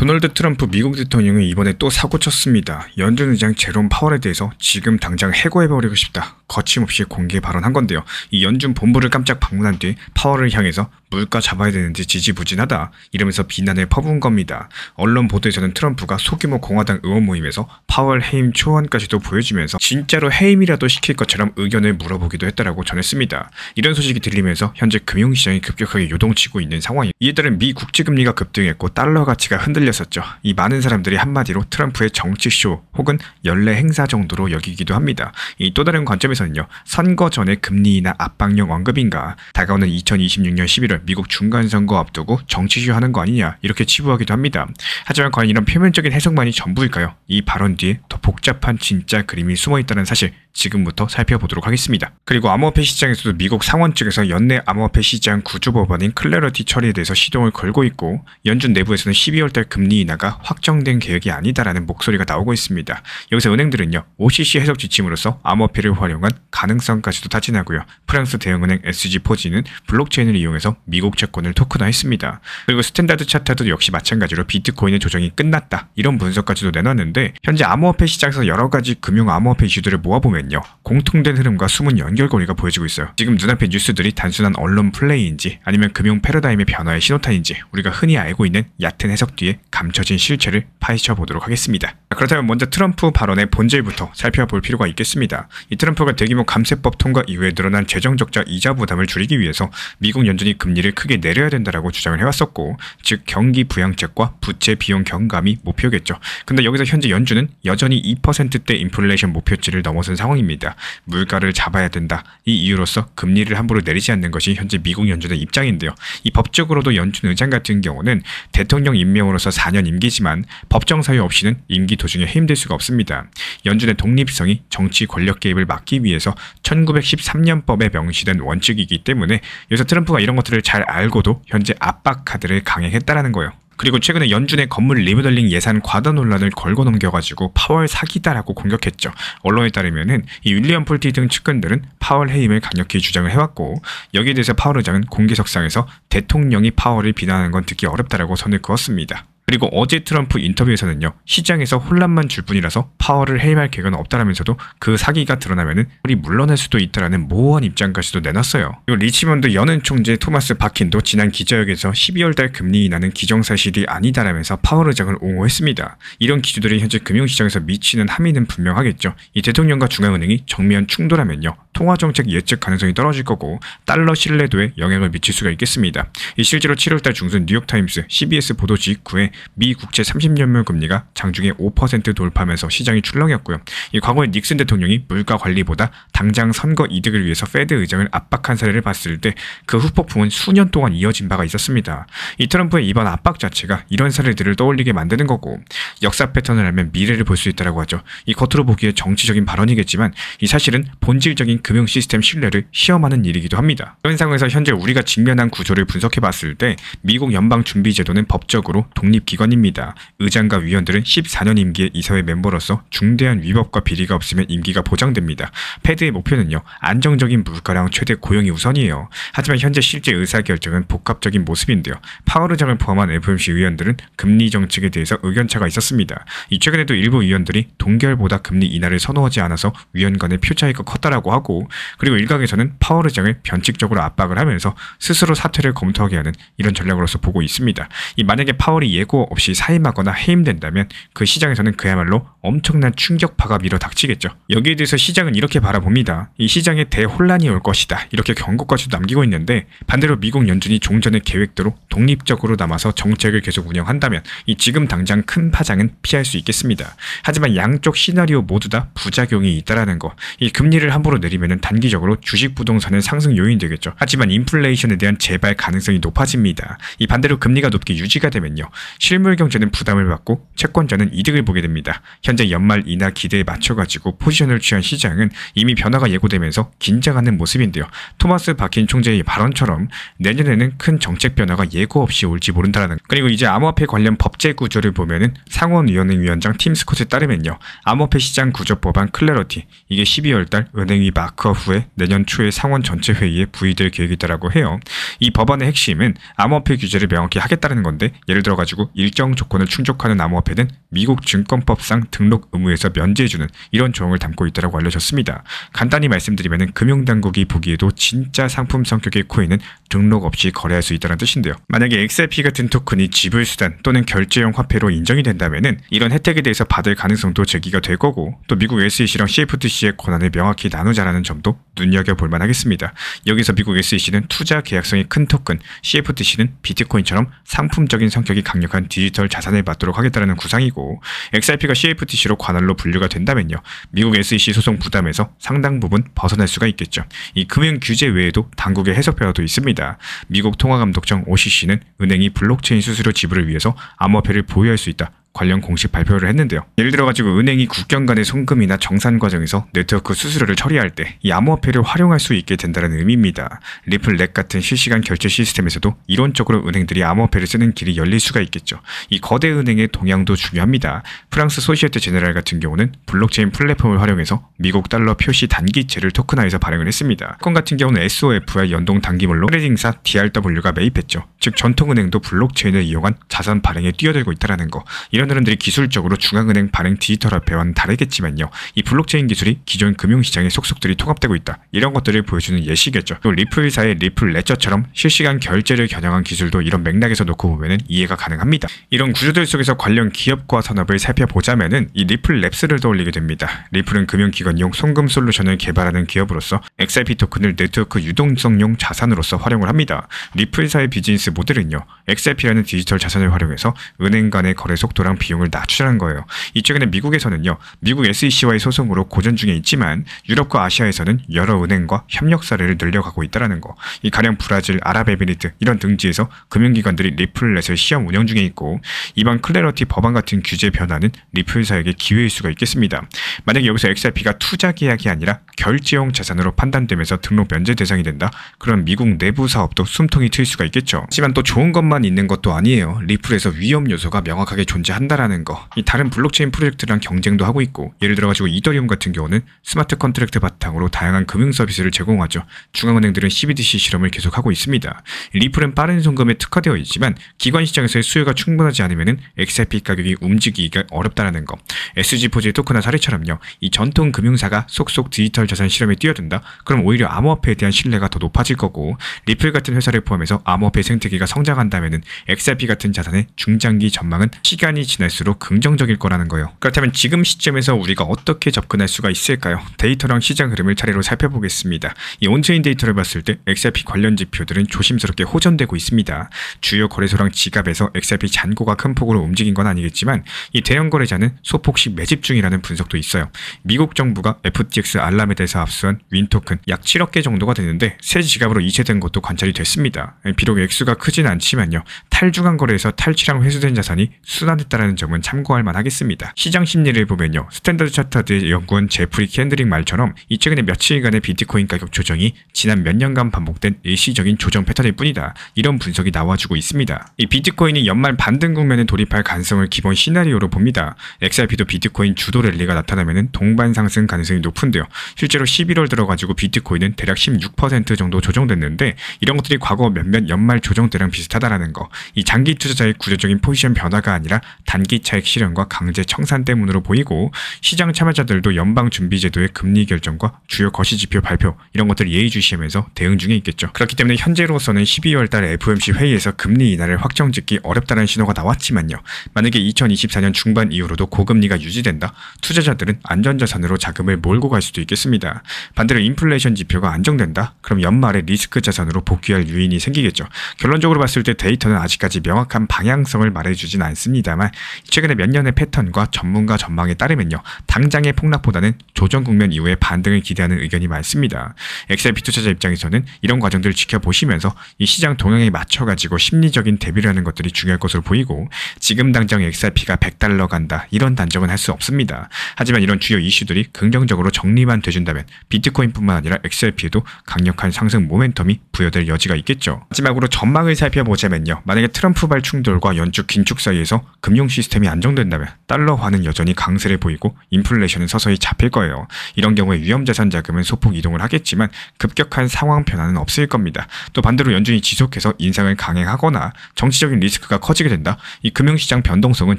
도널드 트럼프 미국 대통령이 이번에 또 사고쳤습니다. 연준 의장 제롬 파월에 대해서 지금 당장 해고해버리고 싶다. 거침없이 공개 발언한 건데요. 이 연준 본부를 깜짝 방문한 뒤 파월을 향해서 물가 잡아야 되는지 지지부진하다 이러면서 비난을 퍼부은 겁니다. 언론 보도에서는 트럼프가 소규모 공화당 의원 모임에서 파월 해임 초안까지도 보여주면서 진짜로 해임이라도 시킬 것처럼 의견을 물어보기도 했다라고 전했습니다. 이런 소식이 들리면서 현재 금융시장이 급격하게 요동치고 있는 상황이에요. 이에 따른 미 국제금리가 급등했고 달러 가치가 흔들렸었죠. 이 많은 사람들이 한마디로 트럼프의 정치쇼 혹은 연례 행사 정도로 여기기도 합니다. 이 또 다른 관점에서는요. 선거 전에 금리 인하 압박용 언급인가, 다가오는 2026년 11월 미국 중간선거 앞두고 정치쇼 하는 거 아니냐 이렇게 치부하기도 합니다. 하지만 과연 이런 표면적인 해석만이 전부일까요? 이 발언 뒤에 더 복잡한 진짜 그림이 숨어있다는 사실 지금부터 살펴보도록 하겠습니다. 그리고 암호화폐 시장에서도 미국 상원 측에서 연내 암호화폐 시장 구조 법안인 클래러티 처리에 대해서 시동을 걸고 있고, 연준 내부에서는 12월달 금리 인하가 확정된 계획이 아니다라는 목소리가 나오고 있습니다. 여기서 은행들은요 OCC 해석 지침으로서 암호화폐를 활용한 가능성까지도 타진하고요. 프랑스 대형은행 SG포지는 블록체인을 이용해서 미국 채권을 토큰화했습니다. 그리고 스탠다드 차트도 역시 마찬가지로 비트코인의 조정이 끝났다 이런 분석까지도 내놨는데, 현재 암호화폐 시장에서 여러 가지 금융 암호화폐 이슈들을 모아보면요 공통된 흐름과 숨은 연결고리가 보여지고 있어요. 지금 눈앞의 뉴스들이 단순한 언론 플레이인지 아니면 금융 패러다임의 변화의 신호탄인지 우리가 흔히 알고 있는 얕은 해석 뒤에 감춰진 실체를 파헤쳐 보도록 하겠습니다. 그렇다면 먼저 트럼프 발언의 본질부터 살펴볼 필요가 있겠습니다. 이 트럼프가 대규모 감세법 통과 이후에 늘어난 재정 적자 이자 부담을 줄이기 위해서 미국 연준이 금리를 크게 내려야 된다라고 주장을 해왔었고, 즉 경기 부양책과 부채 비용 경감이 목표겠죠. 근데 여기서 현재 연준은 여전히 2%대 인플레이션 목표치를 넘어선 상황입니다. 물가를 잡아야 된다. 이 이유로서 금리를 함부로 내리지 않는 것이 현재 미국 연준의 입장인데요. 이 법적으로도 연준 의장 같은 경우는 대통령 임명으로서 4년 임기지만 법정 사유 없이는 임기 도중에 해임될 수가 없습니다. 연준의 독립성이 정치 권력 개입을 막기 위해서 1913년법에 명시된 원칙이기 때문에 여기서 트럼프가 이런 것들을 잘 알고도 현재 압박 카드를 강행했다라는 거예요. 그리고 최근에 연준의 건물 리모델링 예산 과다 논란을 걸고 넘겨가지고 파월 사기다라고 공격했죠. 언론에 따르면은 이 윌리엄 폴티 등 측근들은 파월 해임을 강력히 주장을 해왔고, 여기에 대해서 파월 의장은 공개석상에서 대통령이 파월을 비난하는 건 듣기 어렵다라고 선을 그었습니다. 그리고 어제 트럼프 인터뷰에서는요 시장에서 혼란만 줄 뿐이라서 파월을 해임할 계획은 없다라면서도 그 사기가 드러나면은 우리 물러날 수도 있다라는 모호한 입장까지도 내놨어요. 그리고 리치먼드 연은 총재 토마스 바킨도 지난 기자회견에서 12월달 금리 인하는 기정사실이 아니다라면서 파월 의장을 옹호했습니다. 이런 기조들이 현재 금융시장에서 미치는 함의는 분명하겠죠. 이 대통령과 중앙은행이 정면 충돌하면요 통화정책 예측 가능성이 떨어질 거고 달러 신뢰도에 영향을 미칠 수가 있겠습니다. 이 실제로 7월달 중순 뉴욕타임스, CBS 보도 직후에 미 국채 30년물 금리가 장중에 5% 돌파하면서 시장이 출렁였고요. 이 과거에 닉슨 대통령이 물가 관리보다 당장 선거 이득을 위해서 페드 의장을 압박한 사례를 봤을 때 그 후폭풍은 수년 동안 이어진 바가 있었습니다. 이 트럼프의 이번 압박 자체가 이런 사례들을 떠올리게 만드는 거고, 역사 패턴을 알면 미래를 볼 수 있다고 하죠. 이 겉으로 보기에 정치적인 발언이겠지만 이 사실은 본질적인 금융 시스템 신뢰를 시험하는 일이기도 합니다. 이런 상황에서 현재 우리가 직면한 구조를 분석해 봤을 때 미국 연방준비제도는 법적으로 독립기관입니다. 의장과 위원들은 14년 임기의 이사회 멤버로서 중대한 위법과 비리가 없으면 임기가 보장됩니다. 패드의 목표는요 안정적인 물가랑 최대 고용이 우선이에요. 하지만 현재 실제 의사결정은 복합적인 모습인데요. 파월 의장을 포함한 FOMC 의원들은 금리 정책에 대해서 의견차가 있었습니다. 최근에도 일부 의원들이 동결보다 금리 인하를 선호하지 않아서 위원 간의 표 차이가 컸다라고 하고, 그리고 일각에서는 파월 의장을 변칙적으로 압박을 하면서 스스로 사퇴를 검토하게 하는 이런 전략으로서 보고 있습니다. 만약에 파월이 예고 없이 사임하거나 해임된다면 그 시장에서는 그야말로 엄청난 충격파가 밀어닥치겠죠. 여기에 대해서 시장은 이렇게 바라봅니다. 이 시장에 대혼란이 올 것이다 이렇게 경고까지도 남기고 있는데, 반대로 미국 연준이 종전의 계획대로 독립적으로 남아서 정책을 계속 운영한다면 이 지금 당장 큰 파장은 피할 수 있겠습니다. 하지만 양쪽 시나리오 모두 다 부작용이 있다라는 거, 이 금리를 함부로 내리면 단기적으로 주식 부동산은 상승 요인이 되겠죠. 하지만 인플레이션에 대한 재발 가능성이 높아집니다. 이 반대로 금리가 높게 유지가 되면요 실물 경제는 부담을 받고 채권자는 이득을 보게 됩니다. 현재 연말 인하 기대에 맞춰가지고 포지션을 취한 시장은 이미 변화가 예고되면서 긴장하는 모습인데요. 토마스 바킨 총재의 발언처럼 내년에는 큰 정책 변화가 예고 없이 올지 모른다라는. 그리고 이제 암호화폐 관련 법제 구조를 보면은 상원위원회 위원장 팀 스콧에 따르면요 암호화폐 시장 구조 법안 클래러티, 이게 12월달 은행위 마크업 후에 내년 초에 상원 전체 회의에 부의될 계획이다라고 해요. 이 법안의 핵심은 암호화폐 규제를 명확히 하겠다는 건데, 예를 들어가지고 일정 조건을 충족하는 암호화폐는 미국 증권법상 등록 의무에서 면제해주는 이런 조항을 담고 있다고 알려졌습니다. 간단히 말씀드리면 금융당국이 보기에도 진짜 상품 성격의 코인은 등록 없이 거래할 수 있다는 뜻인데요. 만약에 XRP 같은 토큰이 지불수단 또는 결제용 화폐로 인정이 된다면 이런 혜택에 대해서 받을 가능성도 제기가 될 거고, 또 미국 SEC랑 CFTC의 권한을 명확히 나누자라는 점도 눈여겨볼 만하겠습니다. 여기서 미국 SEC는 투자 계약성이 큰 토큰, CFTC는 비트코인처럼 상품적인 성격이 강력한 디지털 자산을 받도록 하겠다는 구상이고, XRP가 CFTC로 관할로 분류가 된다면요, 미국 SEC 소송 부담에서 상당 부분 벗어날 수가 있겠죠. 이 금융 규제 외에도 당국의 해석표도 있습니다. 미국 통화감독청 OCC는 은행이 블록체인 수수료 지불을 위해서 암호화폐를 보유할 수 있다, 관련 공식 발표를 했는데요. 예를 들어가지고 은행이 국경 간의 송금이나 정산 과정에서 네트워크 수수료를 처리할 때 이 암호화폐를 활용할 수 있게 된다는 의미입니다. 리플 렉 같은 실시간 결제 시스템에서도 이론적으로 은행들이 암호화폐를 쓰는 길이 열릴 수가 있겠죠. 이 거대 은행의 동향도 중요합니다. 프랑스 소시에테 제네랄 같은 경우는 블록체인 플랫폼을 활용해서 미국 달러 표시 단기채를 토큰화해서 발행을 했습니다. 건 같은 경우는 SOF와 연동 단기물로 트레이딩사 DRW가 매입했죠. 즉 전통은행도 블록체인을 이용한 자산 발행에 뛰어들고 있다는 거. 이런 흐름들이 기술적으로 중앙은행 발행 디지털 화폐와는 다르겠지만요, 이 블록체인 기술이 기존 금융시장의 속속들이 통합되고 있다, 이런 것들을 보여주는 예시겠죠. 또 리플사의 리플 레저처럼 실시간 결제를 겨냥한 기술도 이런 맥락에서 놓고 보면 이해가 가능합니다. 이런 구조들 속에서 관련 기업과 산업을 살펴보자면은 이 리플 랩스를 떠올리게 됩니다. 리플은 금융기관용 송금 솔루션을 개발하는 기업으로서 XRP 토큰을 네트워크 유동성용 자산으로서 활용을 합니다. 리플사의 비즈니스 모델은요, XRP라는 디지털 자산을 활용해서 은행 간의 거래 속도랑 비용을 낮추자는 거예요. 이쪽에는 미국에서는요, 미국 SEC와의 소송으로 고전 중에 있지만 유럽과 아시아에서는 여러 은행과 협력 사례를 늘려가고 있다는 거. 이 가령 브라질, 아랍에미리트 이런 등지에서 금융기관들이 리플렛을 시험 운영 중에 있고, 이번 클래러티 법안 같은 규제 변화는 리플사에게 기회일 수가 있겠습니다. 만약에 여기서 XRP가 투자 계약이 아니라 결제용 자산으로 판단되면서 등록 면제 대상이 된다, 그럼 미국 내부 사업도 숨통이 트일 수가 있겠죠. 하지만 또 좋은 것만 있는 것도 아니에요. 리플에서 위험 요소가 명확하게 존재한다라는 거. 이 다른 블록체인 프로젝트랑 경쟁도 하고 있고, 예를 들어가지고 이더리움 같은 경우는 스마트 컨트랙트 바탕으로 다양한 금융 서비스를 제공하죠. 중앙은행들은 CBDC 실험을 계속하고 있습니다. 리플은 빠른 송금에 특화되어 있지만 기관 시장에서의 수요가 충분하지 않으면 XRP 가격이 움직이기가 어렵다는 거. SG포즈의 토큰화 사례처럼요, 이 전통 금융사가 속속 디지털 자산 실험에 뛰어든다, 그럼 오히려 암호화폐에 대한 신뢰가 더 높아질 거고, 리플 같은 회사를 포함해서 암호화폐 생태계가 성장한다면 XRP 같은 자산의 중장기 전망은 시간이 지날수록 긍정적일 거라는 거예요. 그렇다면 지금 시점에서 우리가 어떻게 접근할 수가 있을까요? 데이터랑 시장 흐름을 차례로 살펴보겠습니다. 이 온체인 데이터를 봤을 때 XRP 관련 지표들은 조심스럽게 호전되고 있습니다. 주요 거래소랑 지갑에서 XRP 잔고가 큰 폭으로 움직인 건 아니겠지만 이 대형 거래자는 소폭씩 매집 중이라는 분석도 있어요. 미국 정부가 FTX 알라메다에서 압수한 윈 토큰 약 7억 개 정도가 되는데 새 지갑으로 이체된 것도 관찰이 됐습니다. 비록 액수가 크진 않지만요, 탈중앙 거래에서 탈취량 회수된 자산이 순환했다는 점은 참고할 만하겠습니다. 시장 심리를 보면요, 스탠더드 차트의 연구원 제프리 캔드릭 말처럼 이 최근에 며칠간의 비트코인 가격 조정이 지난 몇 년간 반복된 일시적인 조정 패턴일 뿐이다, 이런 분석이 나와주고 있습니다. 이 비트코인이 연말 반등 국면에 돌입할 가능성을 기본 시나리오로 봅니다. XRP도 비트코인 주도 랠리가 나타나면 동반 상승 가능성이 높은데요, 실제로 11월 들어가지고 비트코인은 대략 16% 정도 조정됐는데 이런 것들이 과거 몇몇 연말 조정 때랑 비슷하다라는 거. 이 장기 투자자의 구조적인 포지션 변화가 아니라 단기 차익 실현과 강제 청산 때문으로 보이고, 시장 참여자들도 연방준비제도의 금리 결정과 주요 거시지표 발표 이런 것들을 예의주시하면서 대응 중에 있겠죠. 그렇기 때문에 현재로서는 12월 달 FOMC 회의에서 금리 인하를 확정짓기 어렵다는 신호가 나왔지만요, 만약에 2024년 중반 이후로도 고금리가 유지된다, 투자자들은 안전자산으로 자금을 몰고 갈 수도 있겠습니다. 반대로 인플레이션 지표가 안정된다, 그럼 연말에 리스크 자산으로 복귀할 유인이 생기겠죠. 결론적으로 봤을 때 데이터는 아직까지 명확한 방향성을 말해주진 않습니다만 최근에 몇 년의 패턴과 전문가 전망에 따르면요, 당장의 폭락보다는 조정 국면 이후에 반등을 기대하는 의견이 많습니다. XRP 투자자 입장에서는 이런 과정들을 지켜보시면서 이 시장 동향에 맞춰가지고 심리적인 대비를 하는 것들이 중요할 것으로 보이고, 지금 당장 XRP가 $100 간다 이런 단정은 할 수 없습니다. 하지만 이런 주요 이슈들이 긍정적으로 정리만 돼준다면 비트코인뿐만 아니라 XRP에도 강력한 상승 모멘텀이 부여될 여지가 있겠죠. 마지막으로 전망을 살펴보자면요, 만약에 트럼프발 충돌과 연축 긴축 사이에서 금융 시스템이 안정된다면 달러화는 여전히 강세를 보이고 인플레이션은 서서히 잡힐 거예요. 이런 경우에 위험자산 자금은 소폭 이동을 하겠지만 급격한 상황 변화는 없을 겁니다. 또 반대로 연준이 지속해서 인상을 강행하거나 정치적인 리스크가 커지게 된다. 이 금융시장 변동성은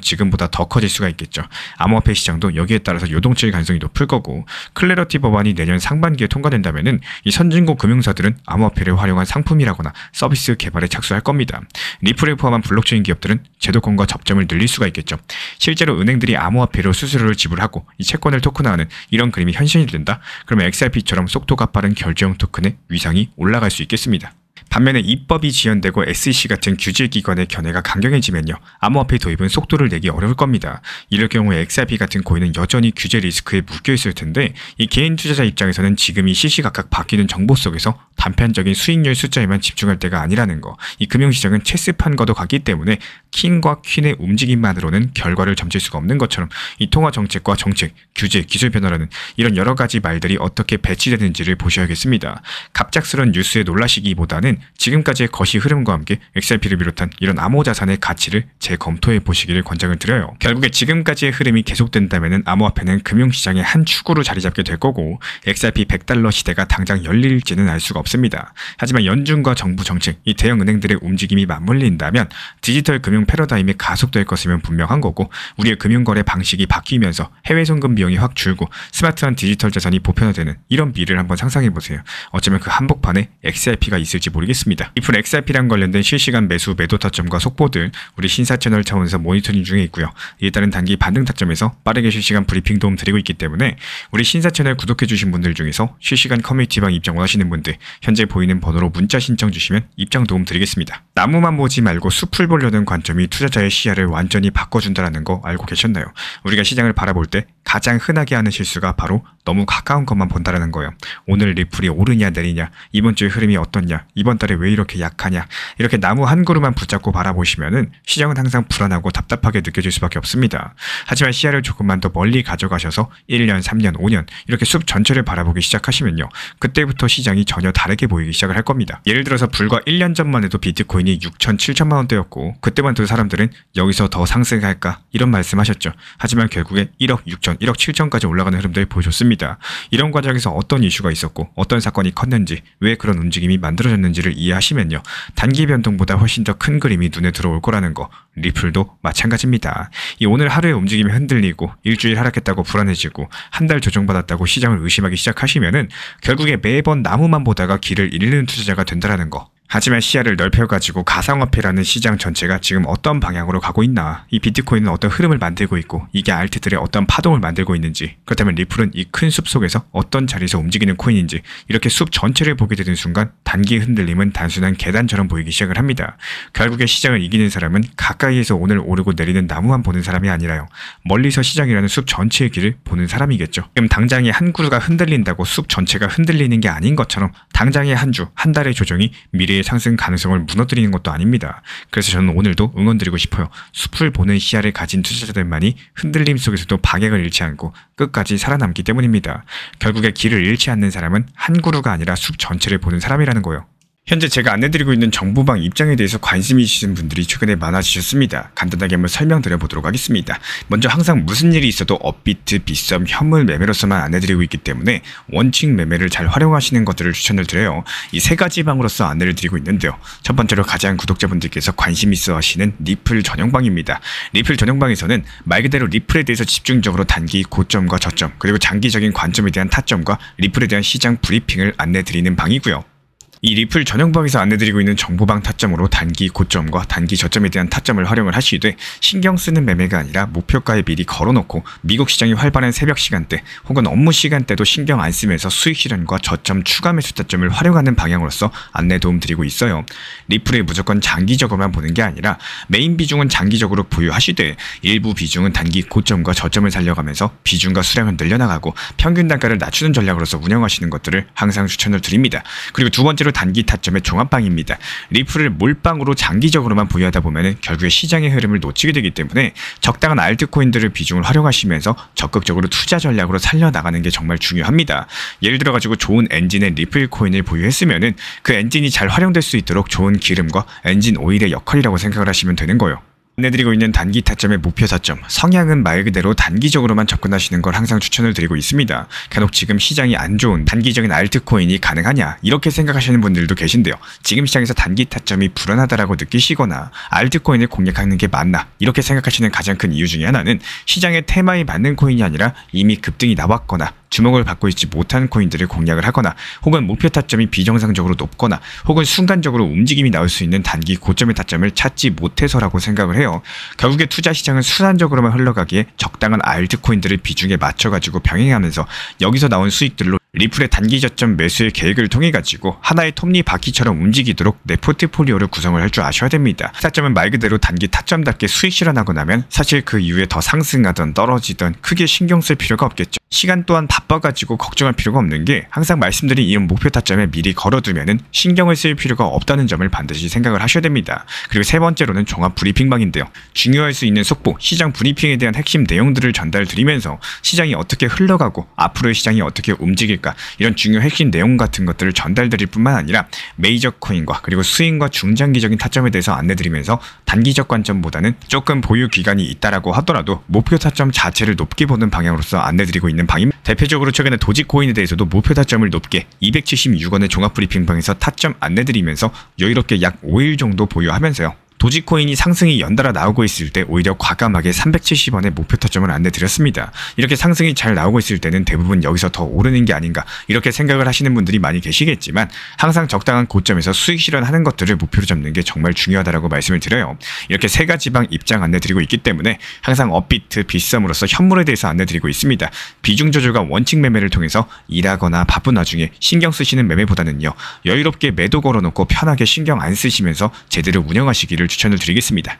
지금보다 더 커질 수가 있겠죠. 암호화폐 시장도 여기에 따라서 요동칠 가능성이 높을 거고 클래러티 법안이 내년 상반기에 통과된다면은 이 선진국 금융사들은 암호화폐를 활용한 상품이라거나 서비스 개발에 착수할 겁니다. 리플을 포함한 블록체인 기업들은 제도권과 접점을 늘릴 수가 있겠죠. 실제로 은행들이 암호화폐로 수수료를 지불하고 이 채권을 토큰화하는 이런 그림이 현실이 된다. 그러면 XRP처럼 속도가 빠른 결제형 토큰의 위상이 올라갈 수 있겠습니다. 반면에 입법이 지연되고 SEC 같은 규제기관의 견해가 강경해지면요. 암호화폐 도입은 속도를 내기 어려울 겁니다. 이럴 경우에 XRP 같은 코인은 여전히 규제 리스크에 묶여있을 텐데 이 개인 투자자 입장에서는 지금이 시시각각 바뀌는 정보 속에서 단편적인 수익률 숫자에만 집중할 때가 아니라는 거. 이 금융시장은 체스판과도 같기 때문에 킹과 퀸의 움직임만으로는 결과를 점칠 수가 없는 것처럼 이 통화 정책과 정책, 규제, 기술 변화라는 이런 여러 가지 말들이 어떻게 배치되는지를 보셔야겠습니다. 갑작스런 뉴스에 놀라시기보다는 지금까지의 거시 흐름과 함께 XRP를 비롯한 이런 암호자산의 가치를 재검토해 보시기를 권장을 드려요. 결국에 지금까지의 흐름이 계속된다면 암호화폐는 금융시장의 한 축으로 자리 잡게 될 거고 XRP 100달러 시대가 당장 열릴지는 알 수가 없습니다. 하지만 연준과 정부 정책, 이 대형 은행들의 움직임이 맞물린다면 디지털 금융 패러다임이 가속될 것이면 분명한 거고 우리의 금융거래 방식이 바뀌면서 해외 송금 비용이 확 줄고 스마트한 디지털 자산이 보편화되는 이런 미래를 한번 상상해 보세요. 어쩌면 그 한복판에 XRP가 있을지 모르겠습니다. 리플 XRP랑 관련된 실시간 매수 매도 타점과 속보들 우리 신사 채널 차원에서 모니터링 중에 있고요. 이에 따른 단기 반등 타점에서 빠르게 실시간 브리핑 도움 드리고 있기 때문에 우리 신사 채널 구독해 주신 분들 중에서 실시간 커뮤니티방 입장 원하시는 분들 현재 보이는 번호로 문자 신청 주시면 입장 도움 드리겠습니다. 나무만 보지 말고 숲을 보려는 관점이 투자자의 시야를 완전히 바꿔준다는 거 알고 계셨나요? 우리가 시장을 바라볼 때 가장 흔하게 하는 실수가 바로 너무 가까운 것만 본다라는 거예요. 오늘 리플이 오르냐 내리냐, 이번 주의 흐름이 어떻냐, 이번 달에 왜 이렇게 약하냐, 이렇게 나무 한 그루만 붙잡고 바라보시면은 시장은 항상 불안하고 답답하게 느껴질 수밖에 없습니다. 하지만 시야를 조금만 더 멀리 가져가셔서 1년, 3년, 5년 이렇게 숲 전체를 바라보기 시작하시면요. 그때부터 시장이 전혀 다르게 보이기 시작을 할 겁니다. 예를 들어서 불과 1년 전만 해도 비트코인이 6천, 7천만 원대였고 그때만 두 사람들은 여기서 더 상승할까 이런 말씀하셨죠. 하지만 결국에 1억 6천, 1억 7천까지 올라가는 흐름들을 보여줬습니다. 이런 과정에서 어떤 이슈가 있었고 어떤 사건이 컸는지 왜 그런 움직임이 만들어졌는지를 이해하시면요. 단기 변동보다 훨씬 더 큰 그림이 눈에 들어올 거라는 거. 리플도 마찬가지입니다. 이 오늘 하루의 움직임이 흔들리고 일주일 하락했다고 불안해지고 한 달 조정받았다고 시장을 의심하기 시작하시면은 결국에 매번 나무만 보다가 길을 잃는 투자자가 된다라는 거. 하지만 시야를 넓혀가지고 가상화폐라는 시장 전체가 지금 어떤 방향으로 가고 있나, 이 비트코인은 어떤 흐름을 만들고 있고 이게 알트들의 어떤 파동을 만들고 있는지, 그렇다면 리플은 이 큰 숲 속에서 어떤 자리에서 움직이는 코인인지 이렇게 숲 전체를 보게 되는 순간 단기 흔들림은 단순한 계단처럼 보이기 시작을 합니다. 결국에 시장을 이기는 사람은 가까이에서 오늘 오르고 내리는 나무만 보는 사람이 아니라요. 멀리서 시장이라는 숲 전체의 길을 보는 사람이겠죠. 지금 당장의 한 그루가 흔들린다고 숲 전체가 흔들리는 게 아닌 것처럼 당장의 한 주, 한 달의 조정이 미래의 상승 가능성을 무너뜨리는 것도 아닙니다. 그래서 저는 오늘도 응원드리고 싶어요. 숲을 보는 시야를 가진 투자자들만이 흔들림 속에서도 박약을 잃지 않고 끝까지 살아남기 때문입니다. 결국에 길을 잃지 않는 사람은 한 그루가 아니라 숲 전체를 보는 사람이라는 거예요. 현재 제가 안내드리고 있는 정보방 입장에 대해서 관심이 있으신 분들이 최근에 많아지셨습니다. 간단하게 한번 설명드려보도록 하겠습니다. 먼저 항상 무슨 일이 있어도 업비트, 빗썸, 현물 매매로서만 안내드리고 있기 때문에 원칙 매매를 잘 활용하시는 것들을 추천을 드려요. 이 세 가지 방으로서 안내를 드리고 있는데요. 첫 번째로 가장 구독자분들께서 관심 있어 하시는 리플 전용방입니다. 리플 전용방에서는 말 그대로 리플에 대해서 집중적으로 단기 고점과 저점, 그리고 장기적인 관점에 대한 타점과 리플에 대한 시장 브리핑을 안내드리는 방이고요. 이 리플 전용방에서 안내드리고 있는 정보방 타점으로 단기 고점과 단기 저점에 대한 타점을 활용을 하시되 신경 쓰는 매매가 아니라 목표가에 미리 걸어놓고 미국 시장이 활발한 새벽 시간대 혹은 업무 시간대도 신경 안 쓰면서 수익 실현과 저점 추가 매수 타점을 활용하는 방향으로서 안내 도움 드리고 있어요. 리플에 무조건 장기적으로만 보는 게 아니라 메인 비중은 장기적으로 보유하시되 일부 비중은 단기 고점과 저점을 살려가면서 비중과 수량을 늘려나가고 평균 단가를 낮추는 전략으로서 운영하시는 것들을 항상 추천을 드립니다. 그리고 두 번째로 단기 타점의 종합방입니다. 리플을 몰빵으로 장기적으로만 보유하다 보면 결국에 시장의 흐름을 놓치게 되기 때문에 적당한 알트코인들을 비중을 활용하시면서 적극적으로 투자 전략으로 살려나가는 게 정말 중요합니다. 예를 들어가지고 좋은 엔진의 리플 코인을 보유했으면은 그 엔진이 잘 활용될 수 있도록 좋은 기름과 엔진 오일의 역할이라고 생각을 하시면 되는 거예요. 안내드리고 있는 단기 타점의 목표 타점, 성향은 말 그대로 단기적으로만 접근하시는 걸 항상 추천을 드리고 있습니다. 간혹 지금 시장이 안 좋은 단기적인 알트코인이 가능하냐 이렇게 생각하시는 분들도 계신데요. 지금 시장에서 단기 타점이 불안하다라고 느끼시거나 알트코인을 공략하는 게 맞나 이렇게 생각하시는 가장 큰 이유 중에 하나는 시장의 테마에 맞는 코인이 아니라 이미 급등이 나왔거나 주목을 받고 있지 못한 코인들을 공략을 하거나 혹은 목표 타점이 비정상적으로 높거나 혹은 순간적으로 움직임이 나올 수 있는 단기 고점의 타점을 찾지 못해서라고 생각을 해요. 결국에 투자 시장은 순환적으로만 흘러가기에 적당한 알트코인들을 비중에 맞춰가지고 병행하면서 여기서 나온 수익들로 리플의 단기 저점 매수의 계획을 통해 가지고 하나의 톱니바퀴처럼 움직이도록 내 포트폴리오를 구성을 할 줄 아셔야 됩니다. 타점은 말 그대로 단기 타점답게 수익 실현하고 나면 사실 그 이후에 더 상승하던 떨어지던 크게 신경 쓸 필요가 없겠죠. 시간 또한 바빠가지고 걱정할 필요가 없는 게 항상 말씀드린 이런 목표 타점에 미리 걸어두면은 신경을 쓸 필요가 없다는 점을 반드시 생각을 하셔야 됩니다. 그리고 세 번째로는 종합 브리핑방인데요. 중요할 수 있는 속보, 시장 브리핑에 대한 핵심 내용들을 전달드리면서 시장이 어떻게 흘러가고 앞으로의 시장이 어떻게 움직일까 이런 중요 핵심 내용 같은 것들을 전달드릴 뿐만 아니라 메이저 코인과 그리고 스윙과 중장기적인 타점에 대해서 안내드리면서 단기적 관점보다는 조금 보유 기간이 있다라고 하더라도 목표 타점 자체를 높게 보는 방향으로서 안내드리고 있는 방입니다. 대표적으로 최근에 도지코인에 대해서도 목표 타점을 높게 276원의 종합 브리핑방에서 타점 안내드리면서 여유롭게 약 5일 정도 보유하면서요. 도지코인이 상승이 연달아 나오고 있을 때 오히려 과감하게 370원의 목표 타점을 안내드렸습니다. 이렇게 상승이 잘 나오고 있을 때는 대부분 여기서 더 오르는 게 아닌가 이렇게 생각을 하시는 분들이 많이 계시겠지만 항상 적당한 고점에서 수익 실현하는 것들을 목표로 잡는 게 정말 중요하다고 말씀을 드려요. 이렇게 세 가지 방 입장 안내드리고 있기 때문에 항상 업비트, 빗썸으로서 현물에 대해서 안내드리고 있습니다. 비중 조절과 원칙 매매를 통해서 일하거나 바쁜 와중에 신경 쓰시는 매매보다는요. 여유롭게 매도 걸어놓고 편하게 신경 안 쓰시면서 제대로 운영하시기를 추천을 드리겠습니다.